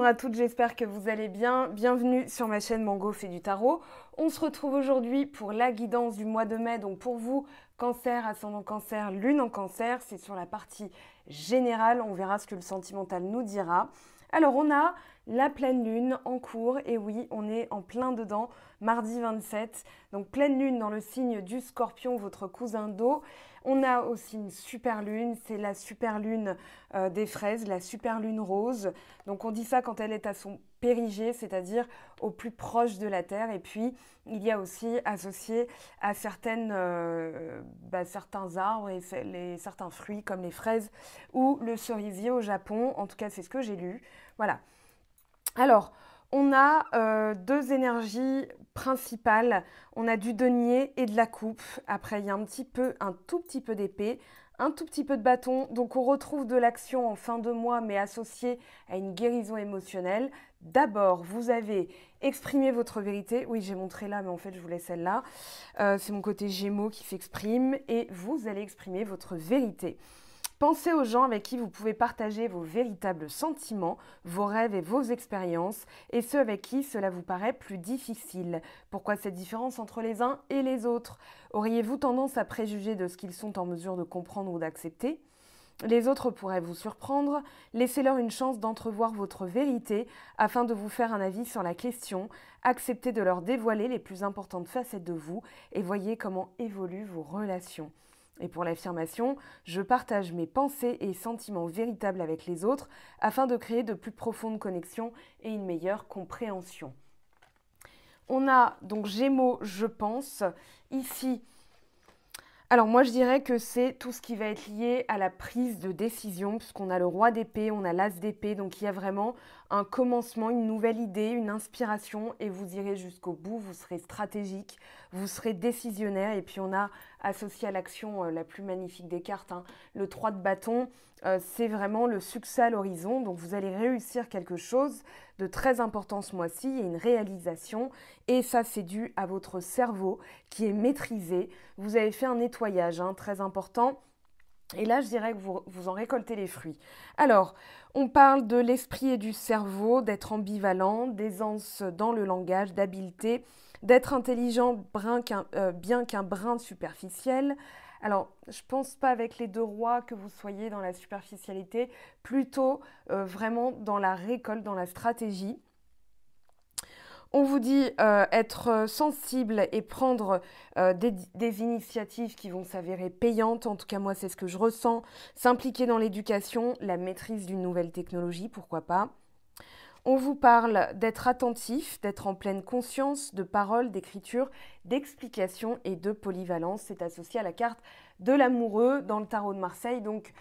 à toutes, j'espère que vous allez bien. Bienvenue sur ma chaîne Mango fait du tarot. On se retrouve aujourd'hui pour la guidance du mois de mai. Donc pour vous, cancer, ascendant cancer, lune en cancer, c'est sur la partie générale. On verra ce que le sentimental nous dira. Alors on a la pleine lune en cours, et oui, on est en plein dedans, mardi 27. Donc pleine lune dans le signe du Scorpion, votre cousin d'eau. On a aussi une super lune, c'est la super lune des fraises, la super lune rose. Donc on dit ça quand elle est à son périgée, c'est-à-dire au plus proche de la Terre. Et puis il y a aussi associé à certains arbres et certains fruits comme les fraises ou le cerisier au Japon. En tout cas, c'est ce que j'ai lu. Voilà. Alors, on a deux énergies principales. On a du denier et de la coupe. Après, il y a un tout petit peu d'épée, un tout petit peu de bâton. Donc, on retrouve de l'action en fin de mois, mais associée à une guérison émotionnelle. D'abord, vous avez exprimé votre vérité. Oui, j'ai montré là, mais en fait, je voulais celle-là. C'est mon côté Gémeaux qui s'exprime. Et vous allez exprimer votre vérité. Pensez aux gens avec qui vous pouvez partager vos véritables sentiments, vos rêves et vos expériences, et ceux avec qui cela vous paraît plus difficile. Pourquoi cette différence entre les uns et les autres? Auriez-vous tendance à préjuger de ce qu'ils sont en mesure de comprendre ou d'accepter? Les autres pourraient vous surprendre. Laissez-leur une chance d'entrevoir votre vérité afin de vous faire un avis sur la question. Acceptez de leur dévoiler les plus importantes facettes de vous et voyez comment évoluent vos relations. Et pour l'affirmation, je partage mes pensées et sentiments véritables avec les autres afin de créer de plus profondes connexions et une meilleure compréhension. On a donc Gémeaux, je pense, ici. Alors moi je dirais que c'est tout ce qui va être lié à la prise de décision, puisqu'on a le roi d'épée, on a l'as d'épée, donc il y a vraiment un commencement, une nouvelle idée, une inspiration, et vous irez jusqu'au bout, vous serez stratégique, vous serez décisionnaire, et puis on a associé à l'action la plus magnifique des cartes, le 3 de bâton, c'est vraiment le succès à l'horizon, donc vous allez réussir quelque chose de très important ce mois-ci, il y a une réalisation, et ça c'est dû à votre cerveau qui est maîtrisé. Vous avez fait un nettoyage très important. Et là, je dirais que vous en récoltez les fruits. Alors, on parle de l'esprit et du cerveau, d'être ambivalent, d'aisance dans le langage, d'habileté, d'être intelligent bien qu'un brin superficiel. Alors, je ne pense pas avec les deux rois que vous soyez dans la superficialité, plutôt vraiment dans la récolte, dans la stratégie. On vous dit être sensible et prendre des initiatives qui vont s'avérer payantes. En tout cas, moi, c'est ce que je ressens. S'impliquer dans l'éducation, la maîtrise d'une nouvelle technologie, pourquoi pas. On vous parle d'être attentif, d'être en pleine conscience de paroles, d'écriture, d'explication et de polyvalence. C'est associé à la carte de l'amoureux dans le tarot de Marseille. Donc,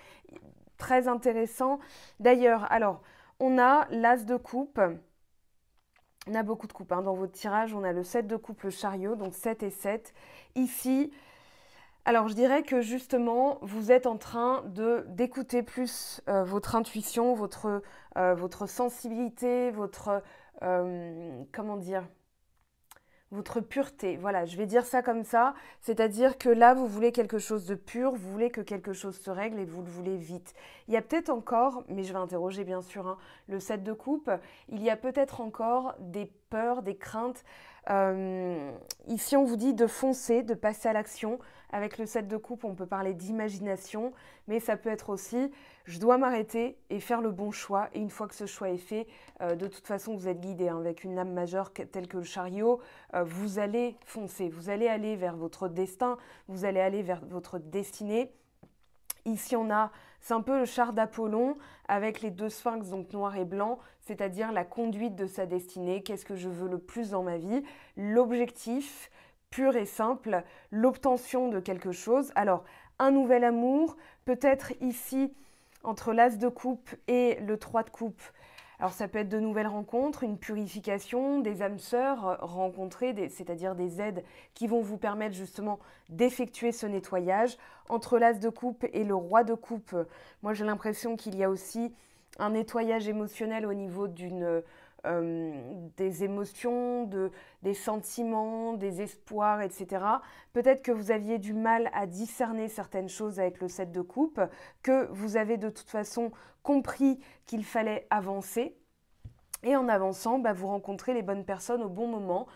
très intéressant. D'ailleurs, alors, on a l'as de coupe. On a beaucoup de coupes. Dans votre tirage, on a le 7 de coupe, le chariot, donc 7 et 7. Ici, alors je dirais que justement, vous êtes en train d'écouter plus votre intuition, votre sensibilité, comment dire, votre pureté. Voilà, je vais dire ça comme ça. C'est-à-dire que là, vous voulez quelque chose de pur, vous voulez que quelque chose se règle et vous le voulez vite. Il y a peut-être encore, mais je vais interroger bien sûr le 7 de coupe, il y a peut-être encore des peurs, des craintes. Ici, on vous dit de foncer, de passer à l'action. Avec le 7 de coupe, on peut parler d'imagination, mais ça peut être aussi, je dois m'arrêter et faire le bon choix. Et une fois que ce choix est fait, de toute façon, vous êtes guidé avec une lame majeure telle que le chariot. Vous allez foncer, vous allez aller vers votre destin, vous allez aller vers votre destinée. Ici, c'est un peu le char d'Apollon avec les deux sphinx, donc noir et blanc, c'est-à-dire la conduite de sa destinée. Qu'est-ce que je veux le plus dans ma vie? L'objectif pur et simple, l'obtention de quelque chose. Alors, un nouvel amour, peut-être ici, entre l'as de coupe et le 3 de coupe. Alors, ça peut être de nouvelles rencontres, une purification, des âmes sœurs rencontrées, c'est-à-dire des aides qui vont vous permettre justement d'effectuer ce nettoyage. Entre l'as de coupe et le roi de coupe, moi j'ai l'impression qu'il y a aussi un nettoyage émotionnel au niveau des émotions, des sentiments, des espoirs, etc. Peut-être que vous aviez du mal à discerner certaines choses avec le 7 de coupe, que vous avez de toute façon compris qu'il fallait avancer. Et en avançant, bah, vous rencontrez les bonnes personnes au bon moment.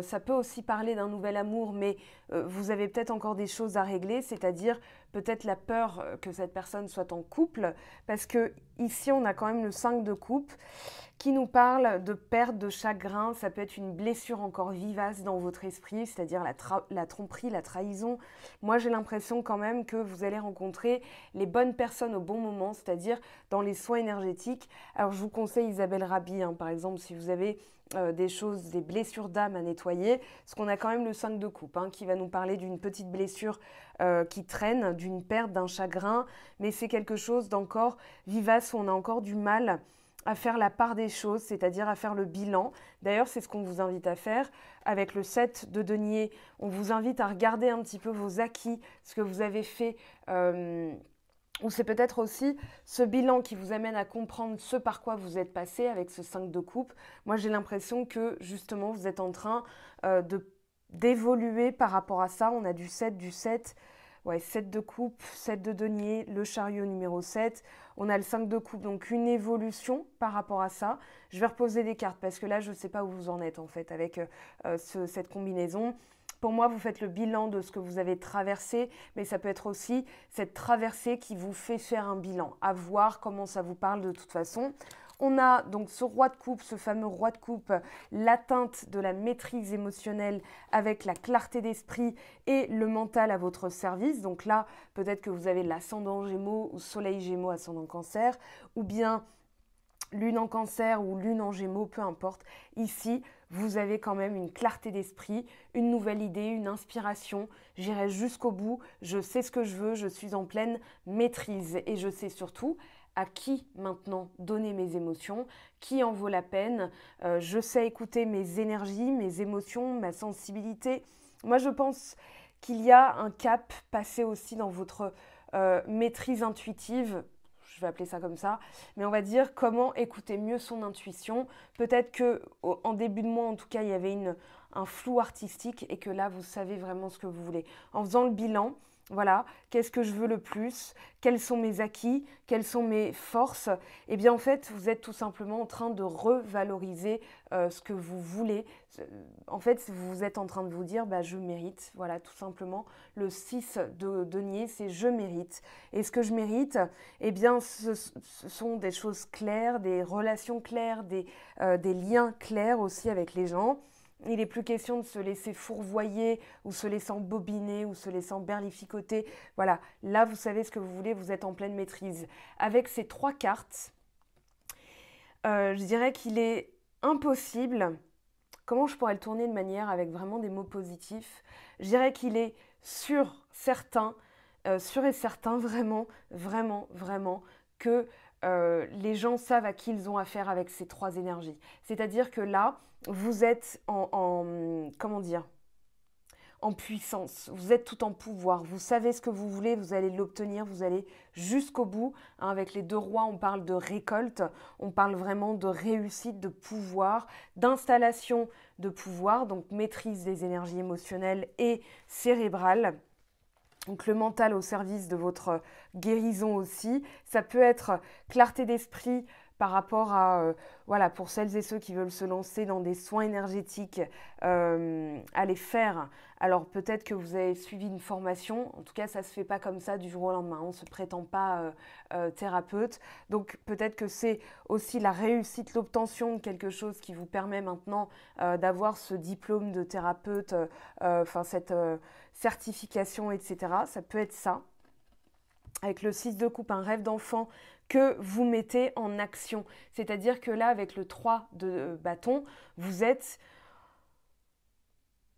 Ça peut aussi parler d'un nouvel amour, mais vous avez peut-être encore des choses à régler, c'est-à-dire peut-être la peur que cette personne soit en couple, parce que ici on a quand même le 5 de coupe qui nous parle de perte, de chagrin. Ça peut être une blessure encore vivace dans votre esprit, c'est-à-dire la tromperie, la trahison. Moi, j'ai l'impression quand même que vous allez rencontrer les bonnes personnes au bon moment, c'est-à-dire dans les soins énergétiques. Alors, je vous conseille Isabelle Rabi, hein, par exemple, si vous avez des choses, des blessures d'âme à nettoyer, parce qu'on a quand même le 5 de coupe, hein, qui va nous parler d'une petite blessure qui traîne, d'une perte, d'un chagrin, mais c'est quelque chose d'encore vivace où on a encore du mal à faire la part des choses, c'est-à-dire à faire le bilan. D'ailleurs, c'est ce qu'on vous invite à faire. Avec le 7 de denier, on vous invite à regarder un petit peu vos acquis, ce que vous avez fait, ou c'est peut-être aussi ce bilan qui vous amène à comprendre ce par quoi vous êtes passé avec ce 5 de coupe. Moi, j'ai l'impression que justement, vous êtes en train d'évoluer par rapport à ça. On a du 7, ouais, 7 de coupe, 7 de denier, le chariot numéro 7. On a le 5 de coupe, donc une évolution par rapport à ça. Je vais reposer des cartes parce que là, je ne sais pas où vous en êtes en fait avec cette combinaison. Pour moi, vous faites le bilan de ce que vous avez traversé, mais ça peut être aussi cette traversée qui vous fait faire un bilan, à voir comment ça vous parle de toute façon. On a donc ce roi de coupe, ce fameux roi de coupe, l'atteinte de la maîtrise émotionnelle avec la clarté d'esprit et le mental à votre service. Donc là, peut-être que vous avez l'ascendant Gémeaux ou soleil Gémeaux, ascendant Cancer, ou bien lune en Cancer ou lune en Gémeaux, peu importe. Ici, vous avez quand même une clarté d'esprit, une nouvelle idée, une inspiration. J'irai jusqu'au bout, je sais ce que je veux, je suis en pleine maîtrise et je sais surtout à qui maintenant donner mes émotions, qui en vaut la peine. Je sais écouter mes énergies, mes émotions, ma sensibilité. Moi, je pense qu'il y a un cap passé aussi dans votre maîtrise intuitive. Je vais appeler ça comme ça, mais on va dire comment écouter mieux son intuition. Peut-être que en début de mois, en tout cas, il y avait un flou artistique et que là, vous savez vraiment ce que vous voulez. En faisant le bilan, voilà, qu'est-ce que je veux le plus? Quels sont mes acquis? Quelles sont mes forces? Eh bien, en fait, vous êtes tout simplement en train de revaloriser ce que vous voulez. En fait, vous êtes en train de vous dire, bah, je mérite. Voilà, tout simplement. Le 6 de denier, c'est je mérite. Et ce que je mérite, eh bien, ce sont des choses claires, des relations claires, des liens clairs aussi avec les gens. Il n'est plus question de se laisser fourvoyer ou se laisser bobiner ou se laisser berlificoter. Voilà, là vous savez ce que vous voulez, vous êtes en pleine maîtrise. Avec ces 3 cartes, je dirais qu'il est impossible, comment je pourrais le tourner de manière avec vraiment des mots positifs, je dirais qu'il est sûr et certain vraiment, vraiment, vraiment que les gens savent à qui ils ont affaire avec ces 3 énergies. C'est-à-dire que là, vous êtes comment dire, en puissance, vous êtes tout en pouvoir, vous savez ce que vous voulez, vous allez l'obtenir, vous allez jusqu'au bout. Hein, avec les 2 rois, on parle de récolte, on parle vraiment de réussite, de pouvoir, d'installation de pouvoir, donc maîtrise des énergies émotionnelles et cérébrales. Donc le mental au service de votre guérison aussi. Ça peut être clarté d'esprit par rapport à, voilà, pour celles et ceux qui veulent se lancer dans des soins énergétiques, à les faire. Alors peut-être que vous avez suivi une formation, en tout cas ça ne se fait pas comme ça du jour au lendemain, on ne se prétend pas thérapeute. Donc peut-être que c'est aussi la réussite, l'obtention de quelque chose qui vous permet maintenant d'avoir ce diplôme de thérapeute, enfin cette certification, etc. Ça peut être ça. Avec le 6 de coupe, un rêve d'enfant que vous mettez en action. C'est-à-dire que là, avec le 3 de bâton, vous êtes...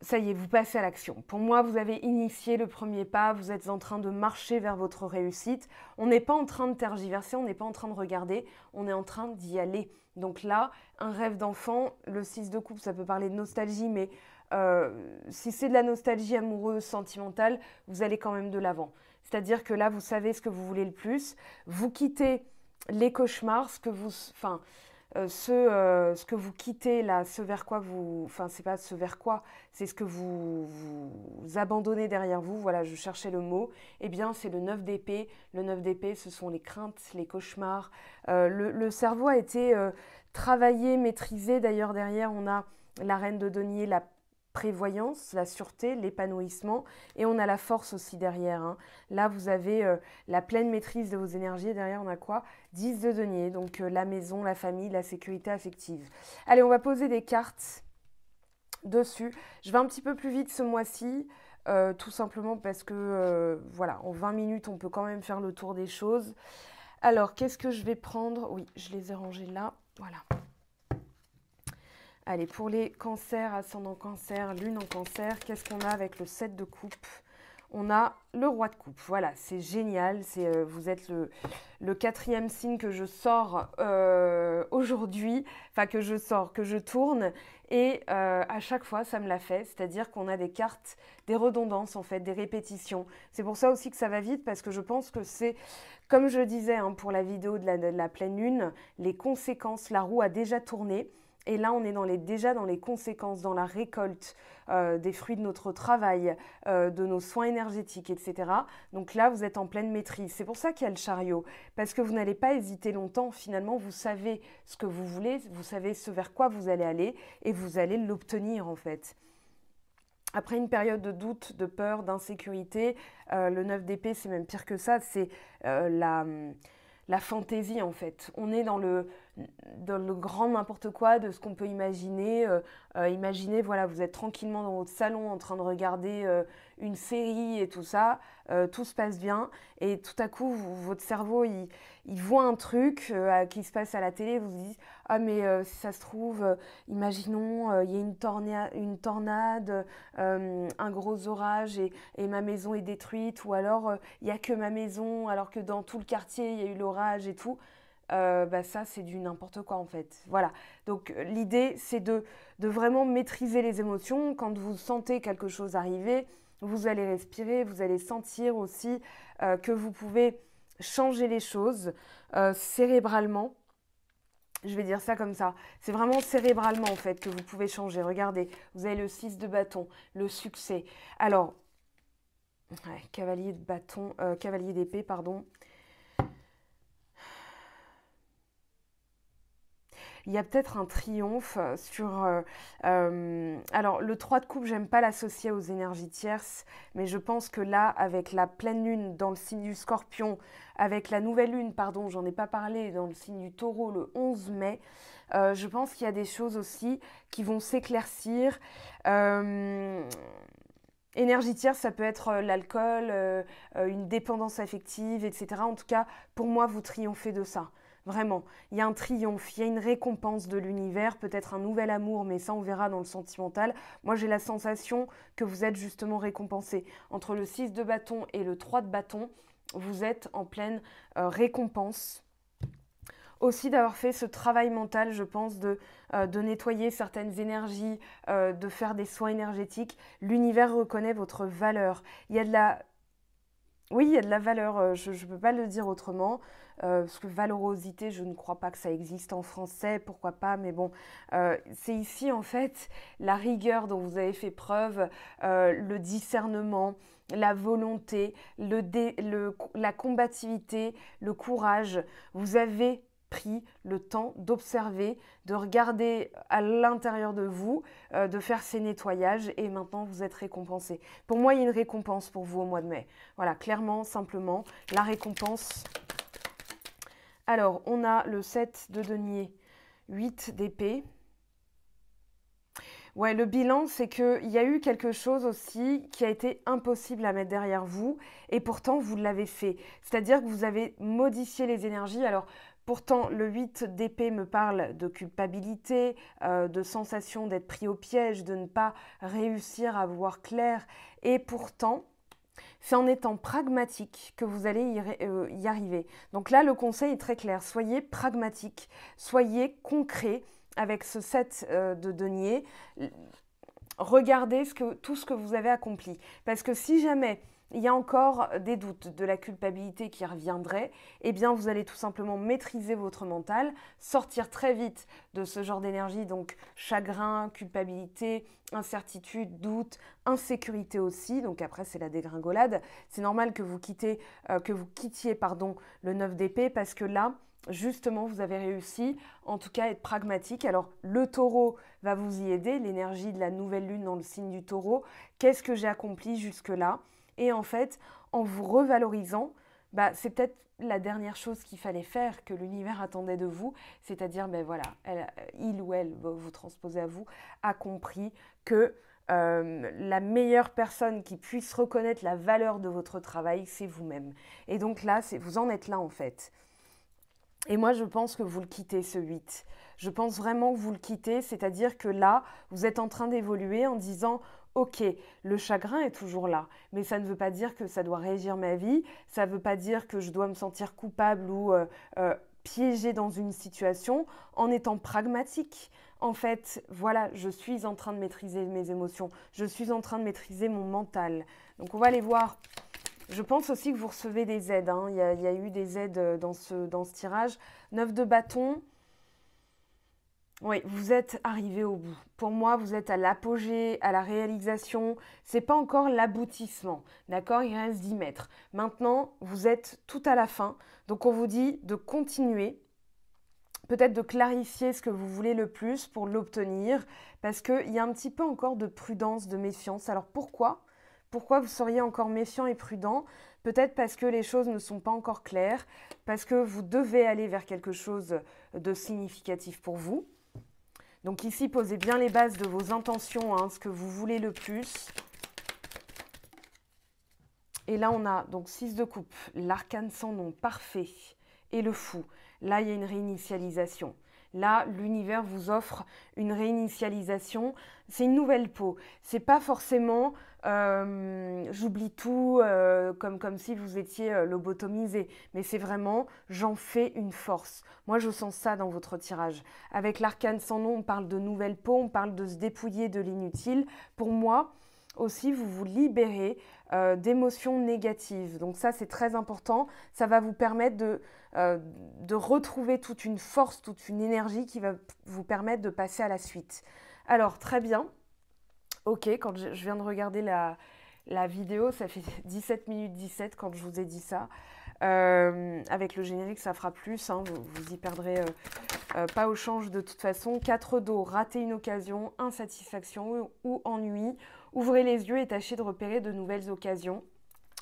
Ça y est, vous passez à l'action. Pour moi, vous avez initié le premier pas, vous êtes en train de marcher vers votre réussite. On n'est pas en train de tergiverser, on n'est pas en train de regarder, on est en train d'y aller. Donc là, un rêve d'enfant, le 6 de coupe, ça peut parler de nostalgie, mais si c'est de la nostalgie amoureuse, sentimentale, vous allez quand même de l'avant. C'est-à-dire que là, vous savez ce que vous voulez le plus. Vous quittez les cauchemars, ce que vous quittez là, ce vers quoi vous... Enfin, c'est pas ce vers quoi, c'est ce que vous abandonnez derrière vous. Voilà, je cherchais le mot. Eh bien, c'est le 9 d'épée. Le 9 d'épée, ce sont les craintes, les cauchemars. Le cerveau a été travaillé, maîtrisé. D'ailleurs, derrière, on a la reine de denier, la prévoyance, la sûreté, l'épanouissement, et on a la force aussi derrière, hein. Là, vous avez la pleine maîtrise de vos énergies, et derrière, on a quoi? 10 de denier, donc la maison, la famille, la sécurité affective. Allez, on va poser des cartes dessus. Je vais un petit peu plus vite ce mois-ci, tout simplement parce que, voilà, en 20 minutes, on peut quand même faire le tour des choses. Alors, qu'est-ce que je vais prendre? Oui, je les ai rangés là, voilà. Allez, pour les cancers, ascendant cancer, lune en cancer, qu'est-ce qu'on a avec le 7 de coupe? On a le roi de coupe. Voilà, c'est génial. Vous êtes le quatrième signe que je sors aujourd'hui, enfin que je tourne. Et à chaque fois, ça me l'a fait. C'est-à-dire qu'on a des cartes, des redondances en fait, des répétitions. C'est pour ça aussi que ça va vite, parce que je pense que c'est, comme je disais hein, pour la vidéo de la pleine lune, les conséquences, la roue a déjà tourné. Et là, on est déjà dans les conséquences, dans la récolte des fruits de notre travail, de nos soins énergétiques, etc. Donc là, vous êtes en pleine maîtrise. C'est pour ça qu'il y a le chariot, parce que vous n'allez pas hésiter longtemps. Finalement, vous savez ce que vous voulez, vous savez ce vers quoi vous allez aller, et vous allez l'obtenir en fait. Après une période de doute, de peur, d'insécurité, le 9 d'épée, c'est même pire que ça, c'est la fantaisie en fait. On est dans le grand n'importe quoi de ce qu'on peut imaginer. Imaginez, voilà, vous êtes tranquillement dans votre salon en train de regarder une série et tout ça. Tout se passe bien et tout à coup, votre cerveau, il voit un truc qui se passe à la télé. Vous vous dites, ah mais si ça se trouve, imaginons, il y a une tornade, un gros orage et ma maison est détruite. Ou alors, il n'y a que ma maison alors que dans tout le quartier, il y a eu l'orage et tout. Ça c'est du n'importe quoi en fait. Voilà, donc l'idée c'est de vraiment maîtriser les émotions. Quand vous sentez quelque chose arriver, vous allez respirer, vous allez sentir aussi que vous pouvez changer les choses cérébralement. Je vais dire ça comme ça. C'est vraiment cérébralement en fait que vous pouvez changer. Regardez, vous avez le 6 de bâton, le succès. Alors, ouais, cavalier de bâton, cavalier d'épée, pardon. Il y a peut-être un triomphe sur... alors, le 3 de coupe, j'aime pas l'associer aux énergies tierces, mais je pense que là, avec la pleine lune dans le signe du Scorpion, avec la nouvelle lune, pardon, j'en ai pas parlé, dans le signe du Taureau le 11 mai, je pense qu'il y a des choses aussi qui vont s'éclaircir. Énergie tierce, ça peut être l'alcool, une dépendance affective, etc. En tout cas, pour moi, vous triomphez de ça. Vraiment, il y a un triomphe, il y a une récompense de l'univers, peut-être un nouvel amour, mais ça on verra dans le sentimental. Moi j'ai la sensation que vous êtes justement récompensé. Entre le 6 de bâton et le 3 de bâton, vous êtes en pleine récompense. Aussi d'avoir fait ce travail mental, je pense, de nettoyer certaines énergies, de faire des soins énergétiques. L'univers reconnaît votre valeur. Il y a de la... Oui, il y a de la valeur, je ne peux pas le dire autrement, parce que valorosité, je ne crois pas que ça existe en français, pourquoi pas, mais bon, c'est ici en fait la rigueur dont vous avez fait preuve, le discernement, la volonté, la combativité, le courage. Vous avez pris le temps d'observer, de regarder à l'intérieur de vous, de faire ces nettoyages et maintenant vous êtes récompensé. Pour moi, il y a une récompense pour vous au mois de mai. Voilà, clairement, simplement, la récompense. Alors, on a le 7 de denier, 8 d'épée. Ouais, le bilan, c'est qu'il y a eu quelque chose aussi qui a été impossible à mettre derrière vous et pourtant vous l'avez fait. C'est-à-dire que vous avez modifié les énergies. Alors, pourtant, le 8 d'épée me parle de culpabilité, de sensation d'être pris au piège, de ne pas réussir à voir clair. Et pourtant, c'est en étant pragmatique que vous allez y arriver. Donc là, le conseil est très clair. Soyez pragmatique, soyez concret avec ce 7 de denier. Regardez tout ce que vous avez accompli. Parce que si jamais il y a encore des doutes, de la culpabilité qui reviendrait, eh bien vous allez tout simplement maîtriser votre mental, sortir très vite de ce genre d'énergie, donc chagrin, culpabilité, incertitude, doute, insécurité aussi, donc après c'est la dégringolade. C'est normal que vous quittiez le 9 d'épée parce que là, justement, vous avez réussi, en tout cas, à être pragmatique. Alors, le taureau va vous y aider, l'énergie de la nouvelle lune dans le signe du taureau. Qu'est-ce que j'ai accompli jusque-là? Et en fait, en vous revalorisant, c'est peut-être la dernière chose qu'il fallait faire, que l'univers attendait de vous, c'est-à-dire, voilà, il ou elle, vous transposez à vous, a compris que la meilleure personne qui puisse reconnaître la valeur de votre travail, c'est vous-même. Et donc là, vous en êtes là en fait. Et moi, je pense que vous le quittez, ce 8. Je pense vraiment que vous le quittez, c'est-à-dire que là, vous êtes en train d'évoluer en disant « Ok, le chagrin est toujours là, mais ça ne veut pas dire que ça doit régir ma vie, ça ne veut pas dire que je dois me sentir coupable ou piégée dans une situation en étant pragmatique. En fait, voilà, je suis en train de maîtriser mes émotions, je suis en train de maîtriser mon mental. » Donc, on va aller voir. Je pense aussi que vous recevez des aides. Hein. Il y a eu des aides dans ce tirage. 9 de bâton. Oui, vous êtes arrivé au bout. Pour moi, vous êtes à l'apogée, à la réalisation. Ce n'est pas encore l'aboutissement. D'accord? Il reste 10 mètres. Maintenant, vous êtes tout à la fin. Donc, on vous dit de continuer. Peut-être de clarifier ce que vous voulez le plus pour l'obtenir. Parce qu'il y a un petit peu encore de prudence, de méfiance. Alors, pourquoi ? Pourquoi vous seriez encore méfiant et prudent? Peut-être parce que les choses ne sont pas encore claires, parce que vous devez aller vers quelque chose de significatif pour vous. Donc ici, posez bien les bases de vos intentions, hein, ce que vous voulez le plus. Et là, on a donc 6 de coupe, l'arcane sans nom, parfait, et le fou. Là, il y a une réinitialisation. Là, l'univers vous offre une réinitialisation. C'est une nouvelle peau. C'est pas forcément j'oublie tout comme si vous étiez lobotomisé. Mais c'est vraiment j'en fais une force. Moi, je sens ça dans votre tirage. Avec l'arcane sans nom, on parle de nouvelle peau, on parle de se dépouiller de l'inutile. Pour moi, aussi, vous vous libérez d'émotions négatives. Donc ça, c'est très important. Ça va vous permettre de retrouver toute une force, toute une énergie qui va vous permettre de passer à la suite. Alors, très bien. Ok, quand je viens de regarder la vidéo, ça fait 17 minutes 17 quand je vous ai dit ça. Avec le générique, ça fera plus. Hein, vous y perdrez pas au change de toute façon. 4 dos, rater une occasion, insatisfaction ou ennui. Ouvrez les yeux et tâchez de repérer de nouvelles occasions.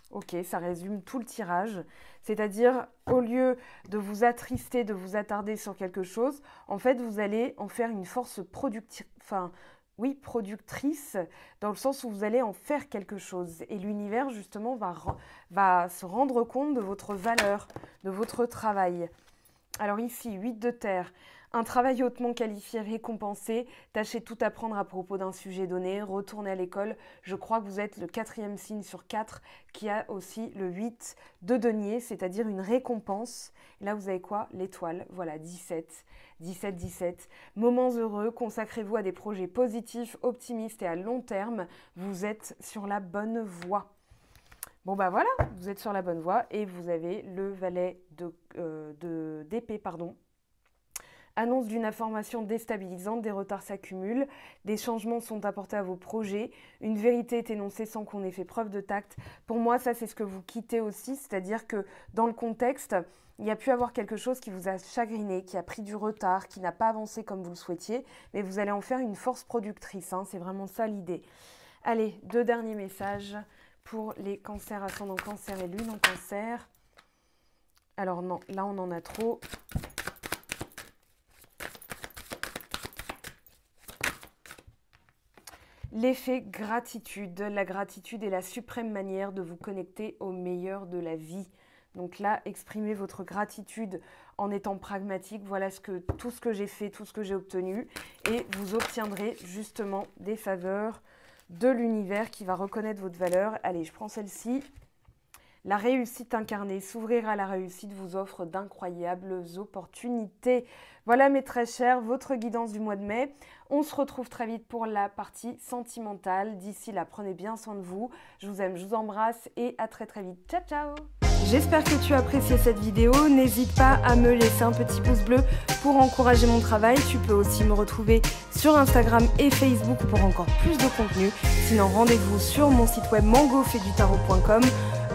Ok, ça résume tout le tirage. C'est-à-dire, au lieu de vous attrister, de vous attarder sur quelque chose, en fait, vous allez en faire une force productrice, dans le sens où vous allez en faire quelque chose. Et l'univers, justement, va se rendre compte de votre valeur, de votre travail. Alors ici, 8 de terre. Un travail hautement qualifié, récompensé. Tâchez tout apprendre à propos d'un sujet donné. Retournez à l'école. Je crois que vous êtes le 4e signe sur 4 qui a aussi le 8 de denier, c'est-à-dire une récompense. Et là, vous avez quoi? L'étoile. Voilà, 17. 17, 17. Moments heureux. Consacrez-vous à des projets positifs, optimistes et à long terme. Vous êtes sur la bonne voie. Bon voilà, vous êtes sur la bonne voie et vous avez le valet d'épée, pardon. Annonce d'une information déstabilisante, des retards s'accumulent, des changements sont apportés à vos projets, une vérité est énoncée sans qu'on ait fait preuve de tact. Pour moi, ça c'est ce que vous quittez aussi, c'est-à-dire que dans le contexte, il y a pu avoir quelque chose qui vous a chagriné, qui a pris du retard, qui n'a pas avancé comme vous le souhaitiez, mais vous allez en faire une force productrice, hein, c'est vraiment ça l'idée. Allez, 2 derniers messages pour les cancers, ascendant cancer et lune en cancer. Alors non, là on en a trop. L'effet gratitude. La gratitude est la suprême manière de vous connecter au meilleur de la vie. Donc là, exprimez votre gratitude en étant pragmatique. Voilà tout ce que j'ai fait, tout ce que j'ai obtenu. Et vous obtiendrez justement des faveurs de l'univers qui va reconnaître votre valeur. Allez, je prends celle-ci. La réussite incarnée, s'ouvrir à la réussite vous offre d'incroyables opportunités. Voilà mes très chers, votre guidance du mois de mai. On se retrouve très vite pour la partie sentimentale. D'ici là, prenez bien soin de vous. Je vous aime, je vous embrasse et à très très vite. Ciao ciao! J'espère que tu as apprécié cette vidéo. N'hésite pas à me laisser un petit pouce bleu pour encourager mon travail. Tu peux aussi me retrouver sur Instagram et Facebook pour encore plus de contenu. Sinon, rendez-vous sur mon site web mangofaidutarot.com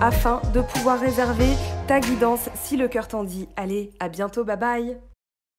afin de pouvoir réserver ta guidance si le cœur t'en dit. Allez, à bientôt, bye bye!